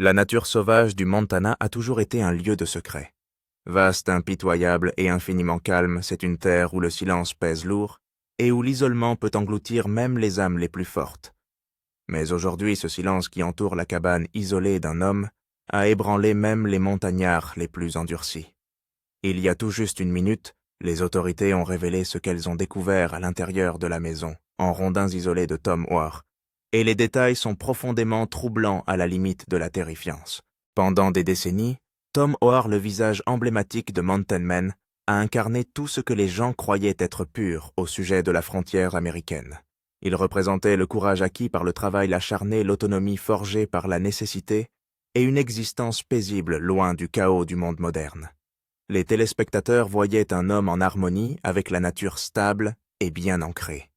La nature sauvage du Montana a toujours été un lieu de secret. Vaste, impitoyable et infiniment calme, c'est une terre où le silence pèse lourd et où l'isolement peut engloutir même les âmes les plus fortes. Mais aujourd'hui, ce silence qui entoure la cabane isolée d'un homme a ébranlé même les montagnards les plus endurcis. Il y a tout juste une minute, les autorités ont révélé ce qu'elles ont découvert à l'intérieur de la maison, en rondins isolés de Tom War, et les détails sont profondément troublants à la limite de la terrifiance. Pendant des décennies, Tom War, le visage emblématique de Mountain Men, a incarné tout ce que les gens croyaient être pur au sujet de la frontière américaine. Il représentait le courage acquis par le travail acharné, l'autonomie forgée par la nécessité et une existence paisible loin du chaos du monde moderne. Les téléspectateurs voyaient un homme en harmonie avec la nature stable et bien ancrée.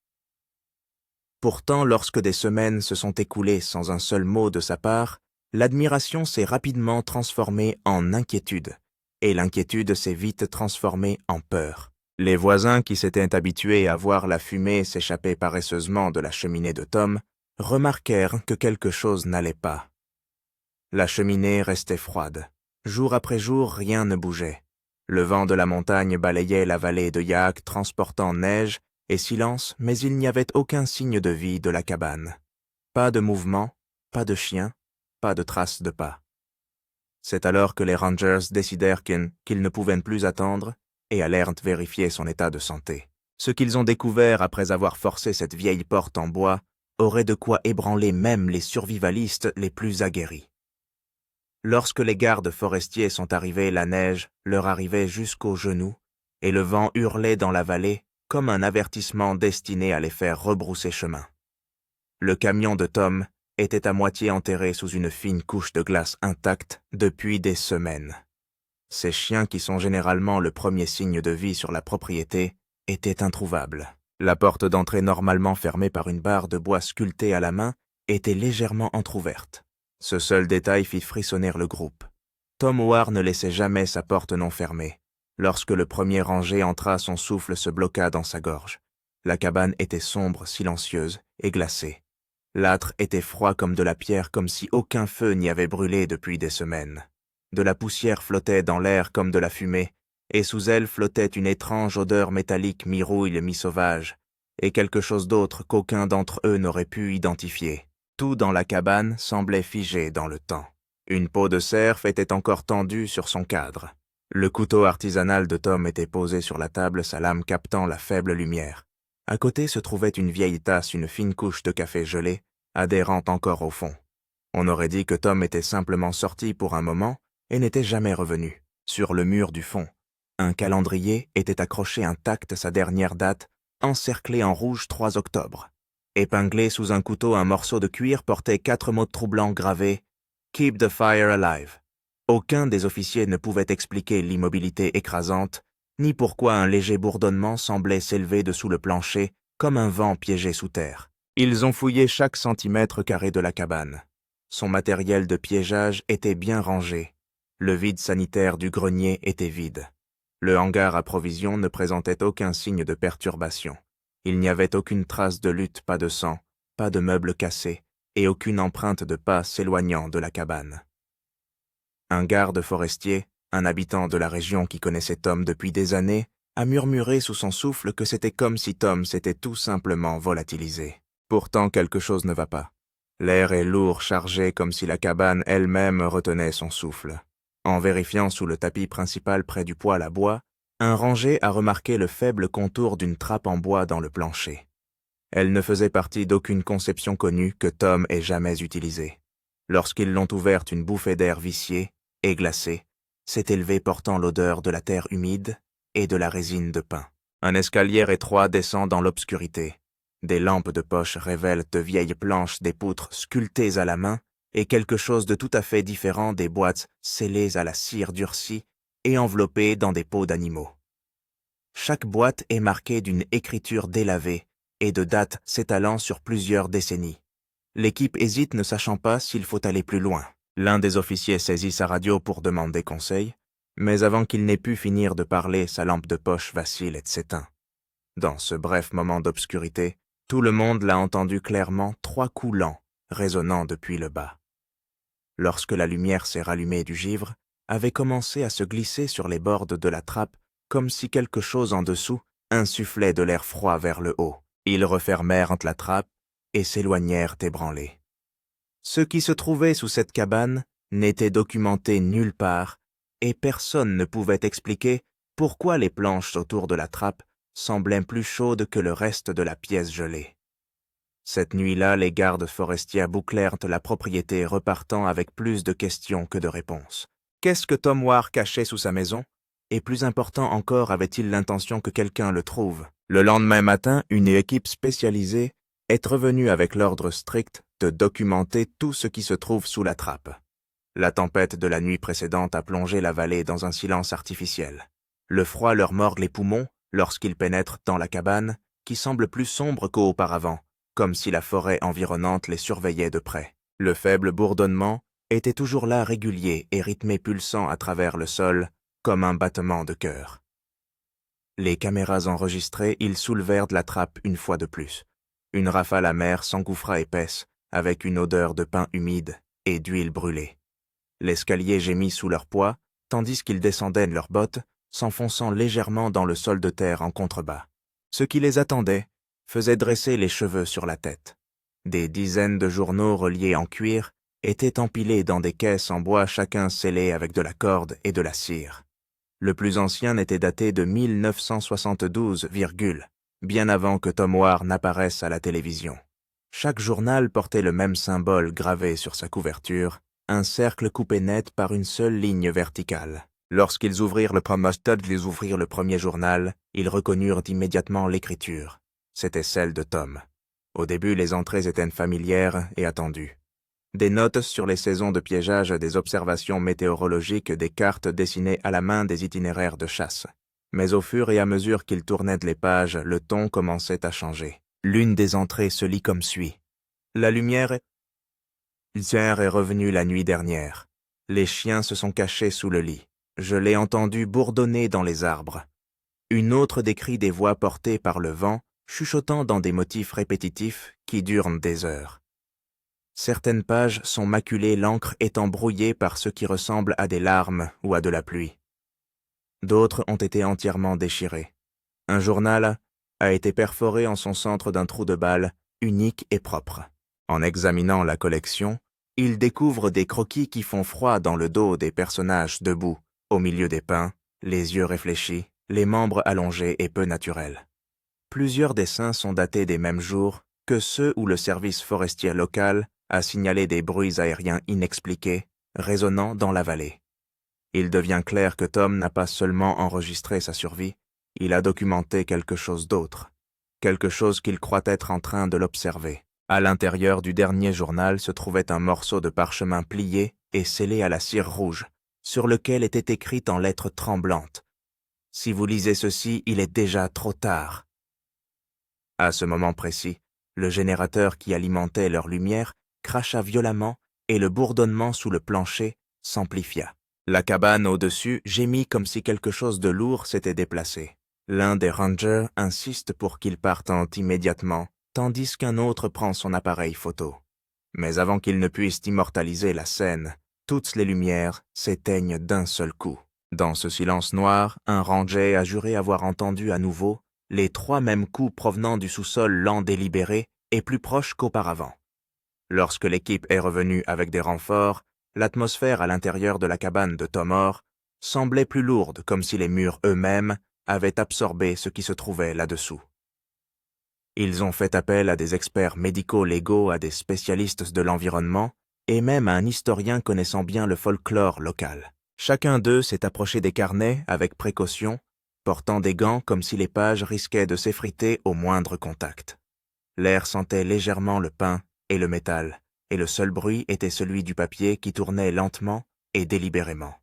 Pourtant, lorsque des semaines se sont écoulées sans un seul mot de sa part, l'admiration s'est rapidement transformée en inquiétude, et l'inquiétude s'est vite transformée en peur. Les voisins qui s'étaient habitués à voir la fumée s'échapper paresseusement de la cheminée de Tom remarquèrent que quelque chose n'allait pas. La cheminée restait froide. Jour après jour, rien ne bougeait. Le vent de la montagne balayait la vallée de Yaak, transportant neige et silence, mais il n'y avait aucun signe de vie de la cabane. Pas de mouvement, pas de chien, pas de traces de pas. C'est alors que les Rangers décidèrent qu'ils ne pouvaient plus attendre et allèrent vérifier son état de santé. Ce qu'ils ont découvert après avoir forcé cette vieille porte en bois aurait de quoi ébranler même les survivalistes les plus aguerris. Lorsque les gardes forestiers sont arrivés, la neige leur arrivait jusqu'aux genoux et le vent hurlait dans la vallée comme un avertissement destiné à les faire rebrousser chemin. Le camion de Tom était à moitié enterré sous une fine couche de glace intacte depuis des semaines. Ces chiens qui sont généralement le premier signe de vie sur la propriété étaient introuvables. La porte d'entrée normalement fermée par une barre de bois sculptée à la main était légèrement entr'ouverte. Ce seul détail fit frissonner le groupe. Tom War ne laissait jamais sa porte non fermée. Lorsque le premier rangé entra, son souffle se bloqua dans sa gorge. La cabane était sombre, silencieuse et glacée. L'âtre était froid comme de la pierre, comme si aucun feu n'y avait brûlé depuis des semaines. De la poussière flottait dans l'air comme de la fumée, et sous elle flottait une étrange odeur métallique mi-rouille, mi-sauvage, et quelque chose d'autre qu'aucun d'entre eux n'aurait pu identifier. Tout dans la cabane semblait figé dans le temps. Une peau de cerf était encore tendue sur son cadre. Le couteau artisanal de Tom était posé sur la table, sa lame captant la faible lumière. À côté se trouvait une vieille tasse, une fine couche de café gelé, adhérente encore au fond. On aurait dit que Tom était simplement sorti pour un moment et n'était jamais revenu. Sur le mur du fond, un calendrier était accroché intact, sa dernière date, encerclé en rouge 3 octobre. Épinglé sous un couteau, un morceau de cuir portait 4 mots troublants gravés « Keep the fire alive ». Aucun des officiers ne pouvait expliquer l'immobilité écrasante, ni pourquoi un léger bourdonnement semblait s'élever dessous le plancher comme un vent piégé sous terre. Ils ont fouillé chaque centimètre carré de la cabane. Son matériel de piégeage était bien rangé. Le vide sanitaire du grenier était vide. Le hangar à provisions ne présentait aucun signe de perturbation. Il n'y avait aucune trace de lutte, pas de sang, pas de meubles cassés, et aucune empreinte de pas s'éloignant de la cabane. Un garde forestier, un habitant de la région qui connaissait Tom depuis des années, a murmuré sous son souffle que c'était comme si Tom s'était tout simplement volatilisé. Pourtant, quelque chose ne va pas. L'air est lourd, chargé, comme si la cabane elle-même retenait son souffle. En vérifiant sous le tapis principal près du poêle à bois, un ranger a remarqué le faible contour d'une trappe en bois dans le plancher. Elle ne faisait partie d'aucune conception connue que Tom ait jamais utilisée. Lorsqu'ils l'ont ouverte, une bouffée d'air vicié et glacé s'est élevée portant l'odeur de la terre humide et de la résine de pin. Un escalier étroit descend dans l'obscurité. Des lampes de poche révèlent de vieilles planches, des poutres sculptées à la main et quelque chose de tout à fait différent des boîtes scellées à la cire durcie et enveloppées dans des peaux d'animaux. Chaque boîte est marquée d'une écriture délavée et de dates s'étalant sur plusieurs décennies. L'équipe hésite, ne sachant pas s'il faut aller plus loin. L'un des officiers saisit sa radio pour demander conseil, mais avant qu'il n'ait pu finir de parler, sa lampe de poche vacille et s'éteint. Dans ce bref moment d'obscurité, tout le monde l'a entendu clairement, 3 coups lents, résonnant depuis le bas. lorsque la lumière s'est rallumée du givre, avait commencé à se glisser sur les bords de la trappe comme si quelque chose en dessous insufflait de l'air froid vers le haut. Ils refermèrent la trappe et s'éloignèrent ébranlés. Ce qui se trouvait sous cette cabane n'était documenté nulle part, et personne ne pouvait expliquer pourquoi les planches autour de la trappe semblaient plus chaudes que le reste de la pièce gelée. Cette nuit-là, les gardes forestiers bouclèrent la propriété, repartant avec plus de questions que de réponses. Qu'est-ce que Tom Ware cachait sous sa maison? Et plus important encore, avait-il l'intention que quelqu'un le trouve? Le lendemain matin, une équipe spécialisée est revenue avec l'ordre strict de documenter tout ce qui se trouve sous la trappe. La tempête de la nuit précédente a plongé la vallée dans un silence artificiel. Le froid leur mord les poumons lorsqu'ils pénètrent dans la cabane, qui semble plus sombre qu'auparavant, comme si la forêt environnante les surveillait de près. Le faible bourdonnement était toujours là, régulier et rythmé, pulsant à travers le sol, comme un battement de cœur. Les caméras enregistrées, ils soulevèrent de la trappe une fois de plus. Une rafale amère s'engouffra épaisse, avec une odeur de pain humide et d'huile brûlée. L'escalier gémit sous leur poids, tandis qu'ils descendaient de leurs bottes, s'enfonçant légèrement dans le sol de terre en contrebas. Ce qui les attendait faisait dresser les cheveux sur la tête. Des dizaines de journaux reliés en cuir étaient empilés dans des caisses en bois, chacun scellé avec de la corde et de la cire. Le plus ancien n'était daté de 1972, bien avant que Tom Ware n'apparaisse à la télévision. Chaque journal portait le même symbole gravé sur sa couverture, un cercle coupé net par une seule ligne verticale. Lorsqu'ils ouvrirent le premier journal, ils reconnurent immédiatement l'écriture. C'était celle de Tom. Au début, les entrées étaient familières et attendues. Des notes sur les saisons de piégeage, des observations météorologiques, des cartes dessinées à la main, des itinéraires de chasse. Mais au fur et à mesure qu'ils tournaient les pages, le ton commençait à changer. L'une des entrées se lit comme suit. La lumière est revenue la nuit dernière. Les chiens se sont cachés sous le lit. Je l'ai entendu bourdonner dans les arbres. Une autre décrit des voix portées par le vent, chuchotant dans des motifs répétitifs qui durent des heures. Certaines pages sont maculées, l'encre étant brouillée par ce qui ressemble à des larmes ou à de la pluie. D'autres ont été entièrement déchirées. Un journal a été perforé en son centre d'un trou de balle unique et propre. En examinant la collection, ils découvrent des croquis qui font froid dans le dos des personnages debout, au milieu des pins, les yeux réfléchis, les membres allongés et peu naturels. Plusieurs dessins sont datés des mêmes jours que ceux où le service forestier local a signalé des bruits aériens inexpliqués, résonnant dans la vallée. Il devient clair que Tom n'a pas seulement enregistré sa survie, il a documenté quelque chose d'autre, quelque chose qu'il croit être en train de l'observer. À l'intérieur du dernier journal se trouvait un morceau de parchemin plié et scellé à la cire rouge, sur lequel était écrit en lettres tremblantes « Si vous lisez ceci, il est déjà trop tard ». À ce moment précis, le générateur qui alimentait leur lumière cracha violemment et le bourdonnement sous le plancher s'amplifia. La cabane au-dessus gémit comme si quelque chose de lourd s'était déplacé. L'un des rangers insiste pour qu'ils partent immédiatement, tandis qu'un autre prend son appareil photo. Mais avant qu'ils ne puissent immortaliser la scène, toutes les lumières s'éteignent d'un seul coup. Dans ce silence noir, un ranger a juré avoir entendu à nouveau les 3 mêmes coups provenant du sous-sol lent, délibéré et plus proche qu'auparavant. Lorsque l'équipe est revenue avec des renforts, l'atmosphère à l'intérieur de la cabane de Tom Ware semblait plus lourde, comme si les murs eux-mêmes avaient absorbé ce qui se trouvait là-dessous. Ils ont fait appel à des experts médico-légaux, à des spécialistes de l'environnement et même à un historien connaissant bien le folklore local. Chacun d'eux s'est approché des carnets avec précaution, portant des gants comme si les pages risquaient de s'effriter au moindre contact. L'air sentait légèrement le pain et le métal, et le seul bruit était celui du papier qui tournait lentement et délibérément.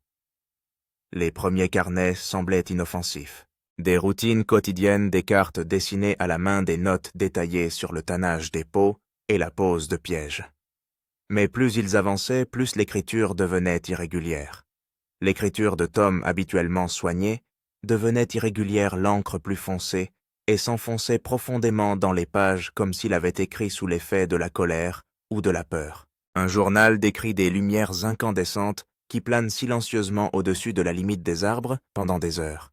Les premiers carnets semblaient inoffensifs. Des routines quotidiennes, des cartes dessinées à la main, des notes détaillées sur le tannage des pots et la pose de pièges. Mais plus ils avançaient, plus l'écriture devenait irrégulière. L'écriture de Tom, habituellement soignée, devenait irrégulière, l'encre plus foncée, et s'enfonçait profondément dans les pages comme s'il avait écrit sous l'effet de la colère ou de la peur. Un journal décrit des lumières incandescentes qui planent silencieusement au-dessus de la limite des arbres pendant des heures.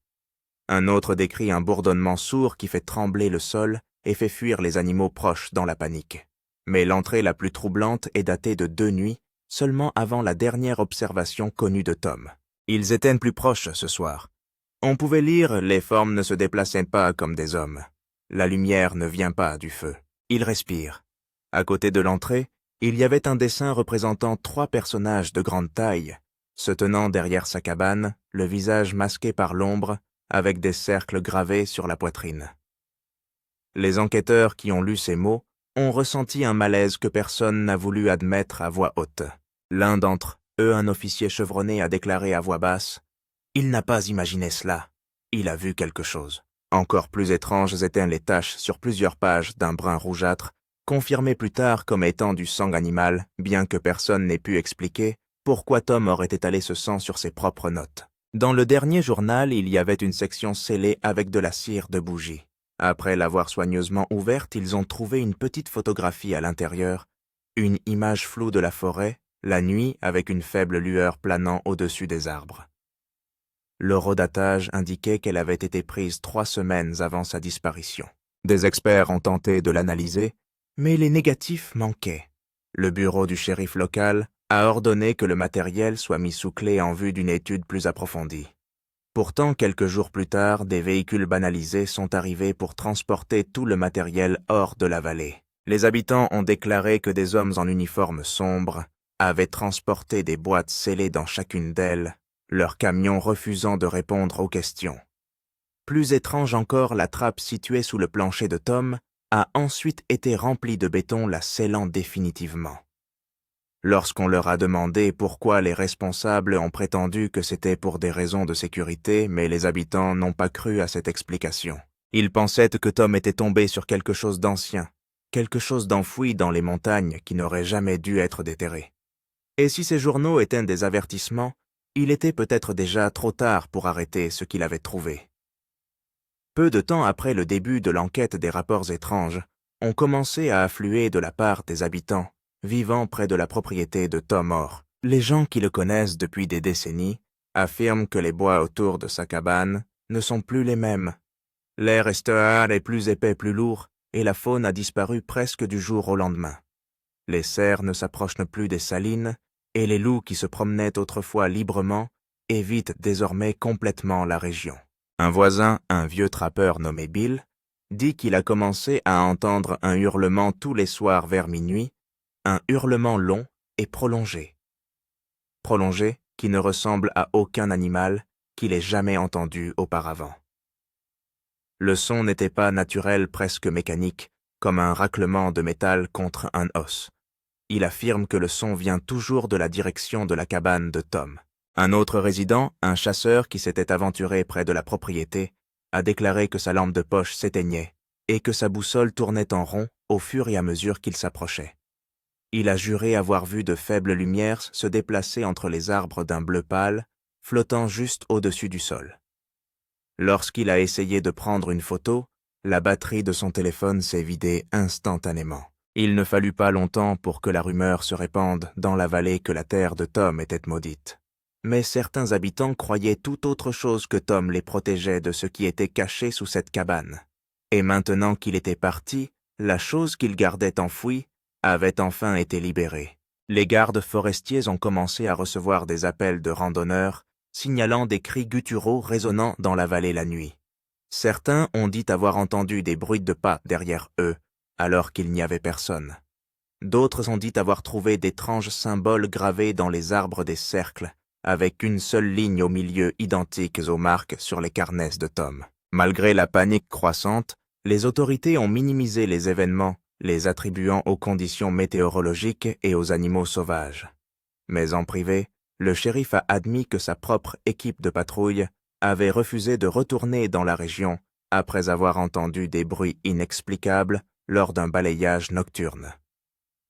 Un autre décrit un bourdonnement sourd qui fait trembler le sol et fait fuir les animaux proches dans la panique. Mais l'entrée la plus troublante est datée de 2 nuits, seulement avant la dernière observation connue de Tom. Ils étaient plus proches ce soir. On pouvait lire « Les formes ne se déplaçaient pas comme des hommes. La lumière ne vient pas du feu. Ils respirent. » À côté de l'entrée, il y avait un dessin représentant 3 personnages de grande taille, se tenant derrière sa cabane, le visage masqué par l'ombre, avec des cercles gravés sur la poitrine. Les enquêteurs qui ont lu ces mots ont ressenti un malaise que personne n'a voulu admettre à voix haute. L'un d'entre eux, un officier chevronné, a déclaré à voix basse « Il n'a pas imaginé cela. Il a vu quelque chose. » Encore plus étranges étaient les taches sur plusieurs pages d'un brun rougeâtre, confirmées plus tard comme étant du sang animal, bien que personne n'ait pu expliquer pourquoi Tom aurait étalé ce sang sur ses propres notes. Dans le dernier journal, il y avait une section scellée avec de la cire de bougie. Après l'avoir soigneusement ouverte, ils ont trouvé une petite photographie à l'intérieur, une image floue de la forêt, la nuit avec une faible lueur planant au-dessus des arbres. L'horodatage indiquait qu'elle avait été prise 3 semaines avant sa disparition. Des experts ont tenté de l'analyser, mais les négatifs manquaient. Le bureau du shérif local a ordonné que le matériel soit mis sous clé en vue d'une étude plus approfondie. Pourtant, quelques jours plus tard, des véhicules banalisés sont arrivés pour transporter tout le matériel hors de la vallée. Les habitants ont déclaré que des hommes en uniforme sombre avaient transporté des boîtes scellées dans chacune d'elles, leur camion refusant de répondre aux questions. Plus étrange encore, la trappe située sous le plancher de Tom a ensuite été remplie de béton, la scellant définitivement. Lorsqu'on leur a demandé pourquoi, les responsables ont prétendu que c'était pour des raisons de sécurité, mais les habitants n'ont pas cru à cette explication. Ils pensaient que Tom était tombé sur quelque chose d'ancien, quelque chose d'enfoui dans les montagnes qui n'aurait jamais dû être déterré. Et si ces journaux étaient des avertissements, il était peut-être déjà trop tard pour arrêter ce qu'il avait trouvé. Peu de temps après le début de l'enquête, des rapports étranges ont commencé à affluer de la part des habitants vivant près de la propriété de Tom Orr. Les gens qui le connaissent depuis des décennies affirment que les bois autour de sa cabane ne sont plus les mêmes. L'air est plus épais, plus lourd, et la faune a disparu presque du jour au lendemain. Les cerfs ne s'approchent plus des salines, et les loups qui se promenaient autrefois librement évitent désormais complètement la région. Un voisin, un vieux trappeur nommé Bill, dit qu'il a commencé à entendre un hurlement tous les soirs vers minuit, un hurlement long et prolongé. Prolongé qui ne ressemble à aucun animal qu'il ait jamais entendu auparavant. Le son n'était pas naturel, presque mécanique, comme un raclement de métal contre un os. Il affirme que le son vient toujours de la direction de la cabane de Tom. Un autre résident, un chasseur qui s'était aventuré près de la propriété, a déclaré que sa lampe de poche s'éteignait et que sa boussole tournait en rond au fur et à mesure qu'il s'approchait. Il a juré avoir vu de faibles lumières se déplacer entre les arbres d'un bleu pâle, flottant juste au-dessus du sol. Lorsqu'il a essayé de prendre une photo, la batterie de son téléphone s'est vidée instantanément. Il ne fallut pas longtemps pour que la rumeur se répande dans la vallée que la terre de Tom était maudite. Mais certains habitants croyaient tout autre chose, que Tom les protégeait de ce qui était caché sous cette cabane. Et maintenant qu'il était parti, la chose qu'il gardait enfouie avait enfin été libérée. Les gardes forestiers ont commencé à recevoir des appels de randonneurs signalant des cris gutturaux résonnant dans la vallée la nuit. Certains ont dit avoir entendu des bruits de pas derrière eux, alors qu'il n'y avait personne. D'autres ont dit avoir trouvé d'étranges symboles gravés dans les arbres des cercles, avec une seule ligne au milieu identique aux marques sur les carnesses de Tom. Malgré la panique croissante, les autorités ont minimisé les événements, les attribuant aux conditions météorologiques et aux animaux sauvages. Mais en privé, le shérif a admis que sa propre équipe de patrouille avait refusé de retourner dans la région après avoir entendu des bruits inexplicables lors d'un balayage nocturne.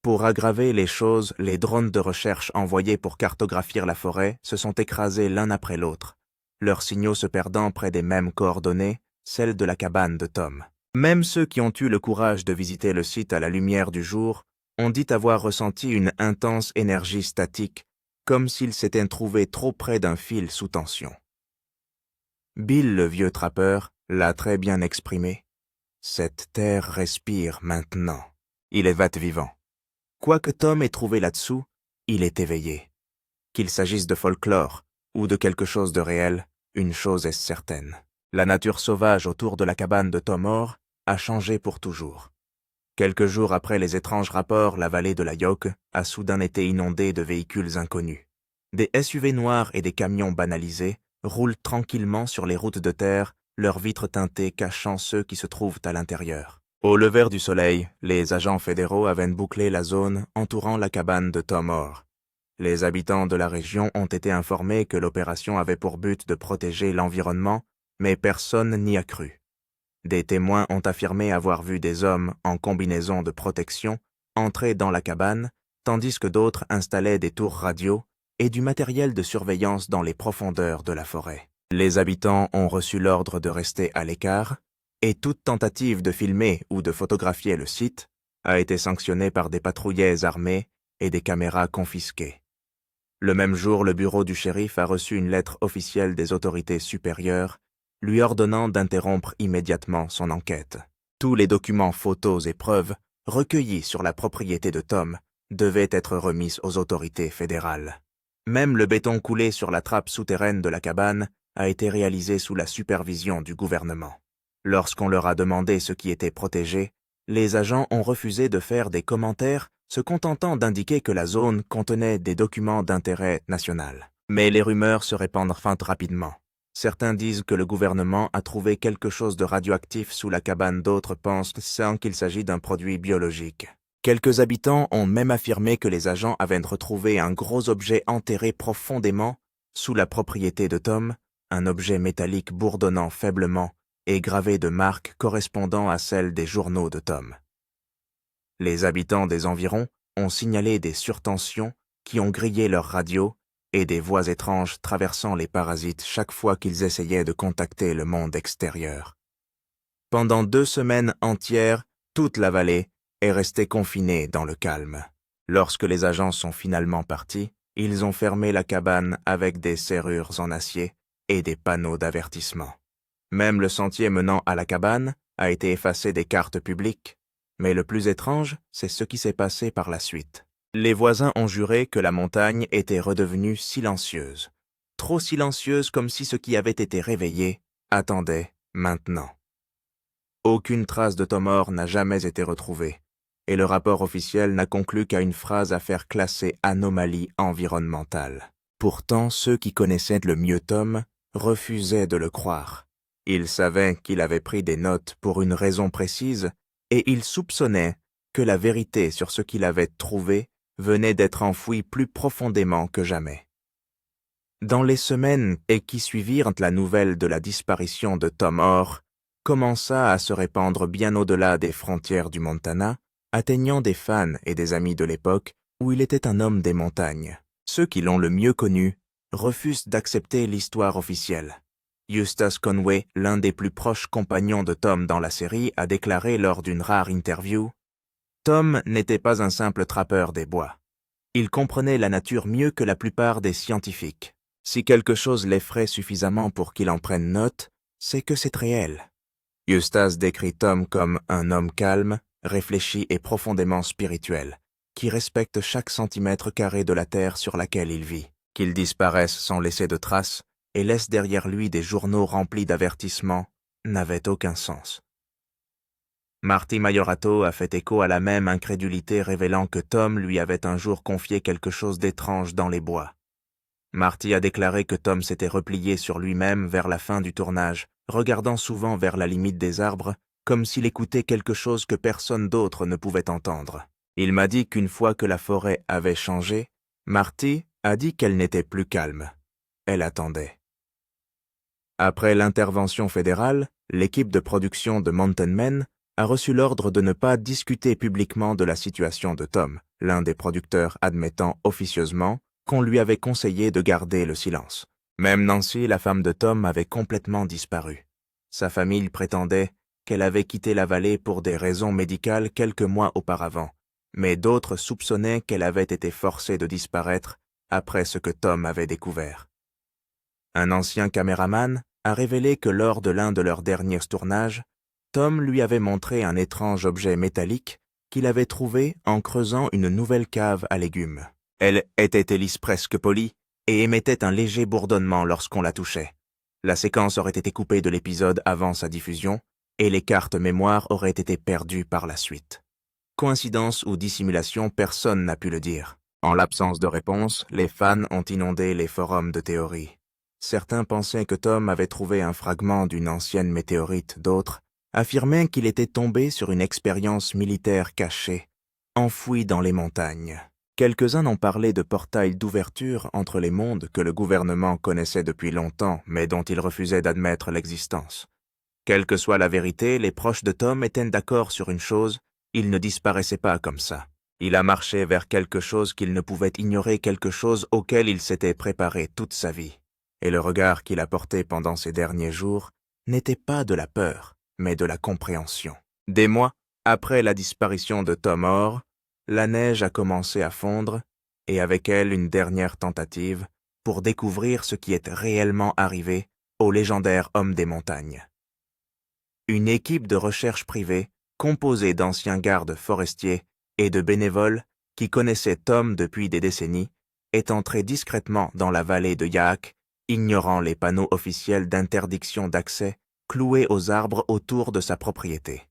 Pour aggraver les choses, les drones de recherche envoyés pour cartographier la forêt se sont écrasés l'un après l'autre, leurs signaux se perdant près des mêmes coordonnées, celles de la cabane de Tom. Même ceux qui ont eu le courage de visiter le site à la lumière du jour On dit avoir ressenti une intense énergie statique, comme s'il s'était trouvé trop près d'un fil sous tension. Bill, le vieux trappeur, l'a très bien exprimé. Cette terre respire maintenant. Il est vivant. Quoi que Tom ait trouvé là-dessous, il est éveillé. Qu'il s'agisse de folklore ou de quelque chose de réel, une chose est certaine. La nature sauvage autour de la cabane de Tom Orr a changé pour toujours. Quelques jours après les étranges rapports, la vallée de la Yoke a soudain été inondée de véhicules inconnus. Des SUV noirs et des camions banalisés roulent tranquillement sur les routes de terre, leurs vitres teintées cachant ceux qui se trouvent à l'intérieur. Au lever du soleil, les agents fédéraux avaient bouclé la zone entourant la cabane de Tom Orr. Les habitants de la région ont été informés que l'opération avait pour but de protéger l'environnement, mais personne n'y a cru. Des témoins ont affirmé avoir vu des hommes en combinaison de protection entrer dans la cabane, tandis que d'autres installaient des tours radio et du matériel de surveillance dans les profondeurs de la forêt. Les habitants ont reçu l'ordre de rester à l'écart, et toute tentative de filmer ou de photographier le site a été sanctionnée par des patrouillers armés et des caméras confisquées. Le même jour, le bureau du shérif a reçu une lettre officielle des autorités supérieures lui ordonnant d'interrompre immédiatement son enquête. Tous les documents, photos et preuves recueillis sur la propriété de Tom devaient être remis aux autorités fédérales. Même le béton coulé sur la trappe souterraine de la cabane a été réalisé sous la supervision du gouvernement. Lorsqu'on leur a demandé ce qui était protégé, les agents ont refusé de faire des commentaires, se contentant d'indiquer que la zone contenait des documents d'intérêt national. Mais les rumeurs se répandent rapidement. Certains disent que le gouvernement a trouvé quelque chose de radioactif sous la cabane, d'autres pensent qu'il s'agit d'un produit biologique. Quelques habitants ont même affirmé que les agents avaient retrouvé un gros objet enterré profondément sous la propriété de Tom, un objet métallique bourdonnant faiblement et gravé de marques correspondant à celles des journaux de Tom. Les habitants des environs ont signalé des surtensions qui ont grillé leurs radios et des voix étranges traversant les parasites chaque fois qu'ils essayaient de contacter le monde extérieur. Pendant 2 semaines entières, toute la vallée est restée confinée dans le calme. Lorsque les agents sont finalement partis, ils ont fermé la cabane avec des serrures en acier et des panneaux d'avertissement. Même le sentier menant à la cabane a été effacé des cartes publiques, mais le plus étrange, c'est ce qui s'est passé par la suite. Les voisins ont juré que la montagne était redevenue silencieuse, trop silencieuse comme si ce qui avait été réveillé attendait maintenant. Aucune trace de Tom Orr n'a jamais été retrouvée, et le rapport officiel n'a conclu qu'à une phrase à faire classer anomalie environnementale. Pourtant, ceux qui connaissaient le mieux Tom refusaient de le croire. Ils savaient qu'il avait pris des notes pour une raison précise, et ils soupçonnaient que la vérité sur ce qu'il avait trouvé venait d'être enfouie plus profondément que jamais. Dans les semaines qui suivirent, la nouvelle de la disparition de Tom Orr commença à se répandre bien au-delà des frontières du Montana, atteignant des fans et des amis de l'époque où il était un homme des montagnes. Ceux qui l'ont le mieux connu refusent d'accepter l'histoire officielle. Eustace Conway, l'un des plus proches compagnons de Tom dans la série, a déclaré lors d'une rare interview « Tom n'était pas un simple trappeur des bois. Il comprenait la nature mieux que la plupart des scientifiques. Si quelque chose l'effraie suffisamment pour qu'il en prenne note, c'est que c'est réel. » Eustace décrit Tom comme un homme calme, réfléchi et profondément spirituel, qui respecte chaque centimètre carré de la terre sur laquelle il vit. Qu'il disparaisse sans laisser de traces et laisse derrière lui des journaux remplis d'avertissements n'avait aucun sens. Marty Maiorato a fait écho à la même incrédulité, révélant que Tom lui avait un jour confié quelque chose d'étrange dans les bois. Marty a déclaré que Tom s'était replié sur lui-même vers la fin du tournage, regardant souvent vers la limite des arbres, comme s'il écoutait quelque chose que personne d'autre ne pouvait entendre. Il m'a dit qu'une fois que la forêt avait changé, Marty a dit qu'elle n'était plus calme. Elle attendait. Après l'intervention fédérale, l'équipe de production de Mountain Men a reçu l'ordre de ne pas discuter publiquement de la situation de Tom, l'un des producteurs admettant officieusement qu'on lui avait conseillé de garder le silence. Même Nancy, la femme de Tom, avait complètement disparu. Sa famille prétendait qu'elle avait quitté la vallée pour des raisons médicales quelques mois auparavant, mais d'autres soupçonnaient qu'elle avait été forcée de disparaître après ce que Tom avait découvert. Un ancien caméraman a révélé que lors de l'un de leurs derniers tournages, Tom lui avait montré un étrange objet métallique qu'il avait trouvé en creusant une nouvelle cave à légumes. Elle était lisse presque polie et émettait un léger bourdonnement lorsqu'on la touchait. La séquence aurait été coupée de l'épisode avant sa diffusion et les cartes mémoire auraient été perdues par la suite. Coïncidence ou dissimulation, personne n'a pu le dire. En l'absence de réponse, les fans ont inondé les forums de théories. Certains pensaient que Tom avait trouvé un fragment d'une ancienne météorite, d'autres affirmaient qu'il était tombé sur une expérience militaire cachée, enfouie dans les montagnes. Quelques-uns ont parlé de portails d'ouverture entre les mondes que le gouvernement connaissait depuis longtemps, mais dont il refusait d'admettre l'existence. Quelle que soit la vérité, les proches de Tom étaient d'accord sur une chose, il ne disparaissait pas comme ça. Il a marché vers quelque chose qu'il ne pouvait ignorer, quelque chose auquel il s'était préparé toute sa vie. Et le regard qu'il a porté pendant ces derniers jours n'était pas de la peur, mais de la compréhension. Des mois après la disparition de Tom Orr, la neige a commencé à fondre, et avec elle une dernière tentative pour découvrir ce qui est réellement arrivé au légendaire homme des montagnes. Une équipe de recherche privée, composée d'anciens gardes forestiers et de bénévoles qui connaissaient Tom depuis des décennies, est entrée discrètement dans la vallée de Yaak, ignorant les panneaux officiels d'interdiction d'accès cloués aux arbres autour de sa propriété.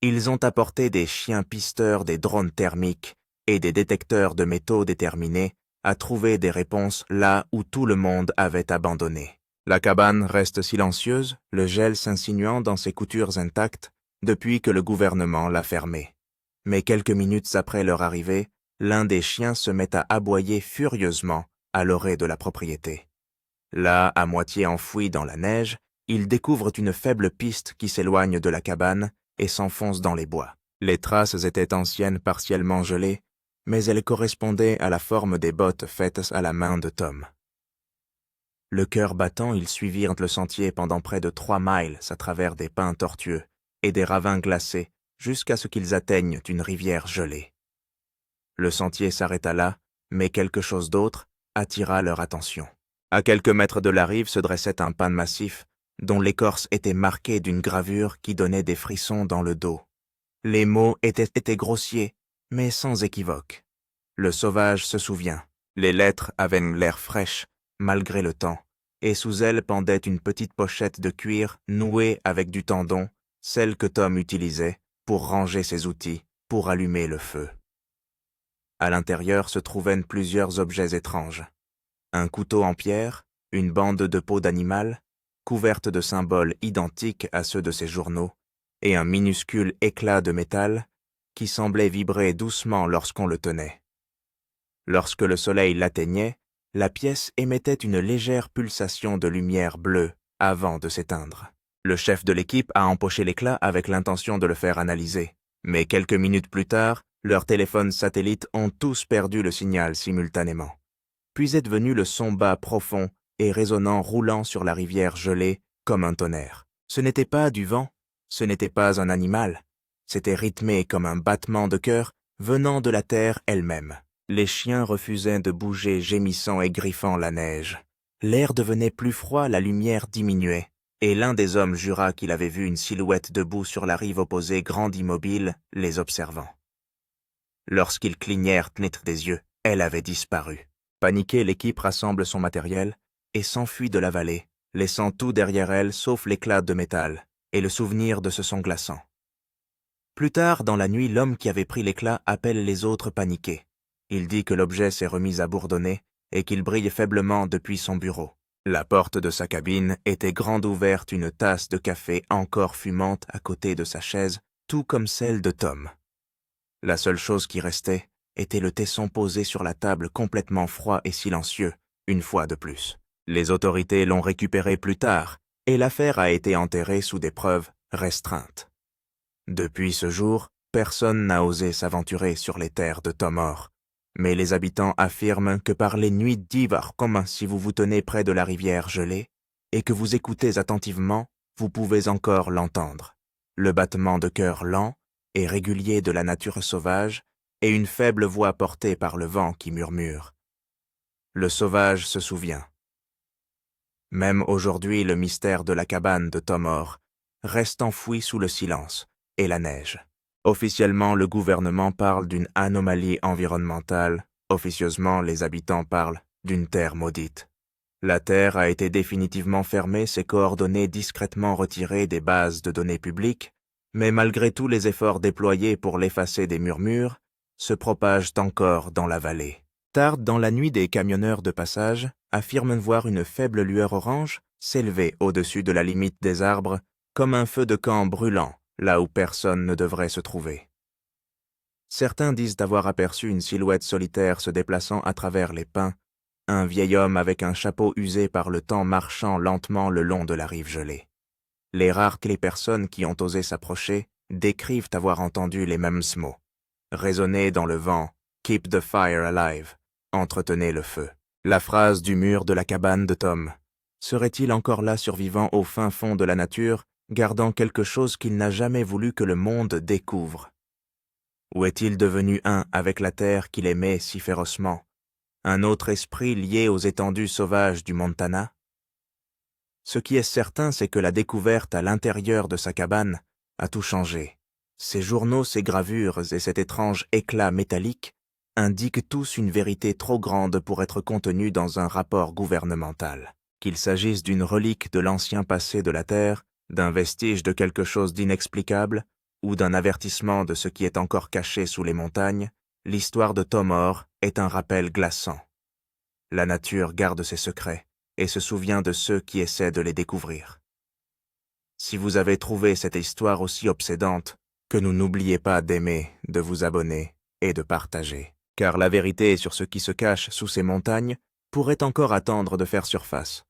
Ils ont apporté des chiens pisteurs, des drones thermiques et des détecteurs de métaux déterminés à trouver des réponses là où tout le monde avait abandonné. La cabane reste silencieuse, le gel s'insinuant dans ses coutures intactes depuis que le gouvernement l'a fermée. Mais quelques minutes après leur arrivée, l'un des chiens se met à aboyer furieusement à l'orée de la propriété. Là, à moitié enfoui dans la neige, ils découvrent une faible piste qui s'éloigne de la cabane et s'enfonce dans les bois. Les traces étaient anciennes, partiellement gelées, mais elles correspondaient à la forme des bottes faites à la main de Tom. Le cœur battant, ils suivirent le sentier pendant près de 3 miles à travers des pins tortueux et des ravins glacés jusqu'à ce qu'ils atteignent une rivière gelée. Le sentier s'arrêta là, mais quelque chose d'autre attira leur attention. À quelques mètres de la rive se dressait un pin massif dont l'écorce était marquée d'une gravure qui donnait des frissons dans le dos. Les mots étaient grossiers, mais sans équivoque. Le sauvage se souvient. Les lettres avaient l'air fraîches, malgré le temps, et sous elles pendait une petite pochette de cuir nouée avec du tendon, celle que Tom utilisait pour ranger ses outils, pour allumer le feu. À l'intérieur se trouvaient plusieurs objets étranges. Un couteau en pierre, une bande de peau d'animal, couverte de symboles identiques à ceux de ses journaux, et un minuscule éclat de métal qui semblait vibrer doucement lorsqu'on le tenait. Lorsque le soleil l'atteignait, la pièce émettait une légère pulsation de lumière bleue avant de s'éteindre. Le chef de l'équipe a empoché l'éclat avec l'intention de le faire analyser, mais quelques minutes plus tard, leurs téléphones satellites ont tous perdu le signal simultanément. Puis est venu le son bas profond et résonnant roulant sur la rivière gelée comme un tonnerre. Ce n'était pas du vent, ce n'était pas un animal, c'était rythmé comme un battement de cœur venant de la terre elle-même. Les chiens refusaient de bouger, gémissant et griffant la neige. L'air devenait plus froid, la lumière diminuait, et l'un des hommes jura qu'il avait vu une silhouette debout sur la rive opposée, grande immobile, les observant. Lorsqu'ils clignèrent des yeux, elle avait disparu. Paniquée, l'équipe rassemble son matériel et s'enfuit de la vallée, laissant tout derrière elle sauf l'éclat de métal et le souvenir de ce son glaçant. Plus tard, dans la nuit, l'homme qui avait pris l'éclat appelle les autres paniqués. Il dit que l'objet s'est remis à bourdonner et qu'il brille faiblement depuis son bureau. La porte de sa cabine était grande ouverte, une tasse de café encore fumante à côté de sa chaise, tout comme celle de Tom. La seule chose qui restait était le tesson posé sur la table complètement froid et silencieux, une fois de plus. Les autorités l'ont récupéré plus tard, et l'affaire a été enterrée sous des preuves restreintes. Depuis ce jour, personne n'a osé s'aventurer sur les terres de Tom Orr, mais les habitants affirment que par les nuits d'hiver, comme si vous vous tenez près de la rivière gelée, et que vous écoutez attentivement, vous pouvez encore l'entendre. Le battement de cœur lent et régulier de la nature sauvage et une faible voix portée par le vent qui murmure. Le sauvage se souvient. Même aujourd'hui, le mystère de la cabane de Tomor reste enfoui sous le silence et la neige. Officiellement, le gouvernement parle d'une anomalie environnementale. Officieusement, les habitants parlent d'une terre maudite. La Terre a été définitivement fermée, ses coordonnées discrètement retirées des bases de données publiques, mais malgré tous les efforts déployés pour l'effacer des murmures, se propagent encore dans la vallée. Tard dans la nuit, des camionneurs de passage affirment voir une faible lueur orange s'élever au-dessus de la limite des arbres, comme un feu de camp brûlant, là où personne ne devrait se trouver. Certains disent avoir aperçu une silhouette solitaire se déplaçant à travers les pins, un vieil homme avec un chapeau usé par le temps marchant lentement le long de la rive gelée. Les rares personnes qui ont osé s'approcher décrivent avoir entendu les mêmes mots. Résonner dans le vent, « Keep the fire alive », entretenez le feu. La phrase du mur de la cabane de Tom. Serait-il encore là survivant au fin fond de la nature, gardant quelque chose qu'il n'a jamais voulu que le monde découvre? Ou est-il devenu un avec la terre qu'il aimait si férocement? Un autre esprit lié aux étendues sauvages du Montana? Ce qui est certain, c'est que la découverte à l'intérieur de sa cabane a tout changé. Ses journaux, ses gravures et cet étrange éclat métallique indiquent tous une vérité trop grande pour être contenue dans un rapport gouvernemental. Qu'il s'agisse d'une relique de l'ancien passé de la Terre, d'un vestige de quelque chose d'inexplicable, ou d'un avertissement de ce qui est encore caché sous les montagnes, l'histoire de Tomor est un rappel glaçant. La nature garde ses secrets et se souvient de ceux qui essaient de les découvrir. Si vous avez trouvé cette histoire aussi obsédante, que nous n'oubliez pas d'aimer, de vous abonner et de partager. Car la vérité sur ce qui se cache sous ces montagnes pourrait encore attendre de faire surface.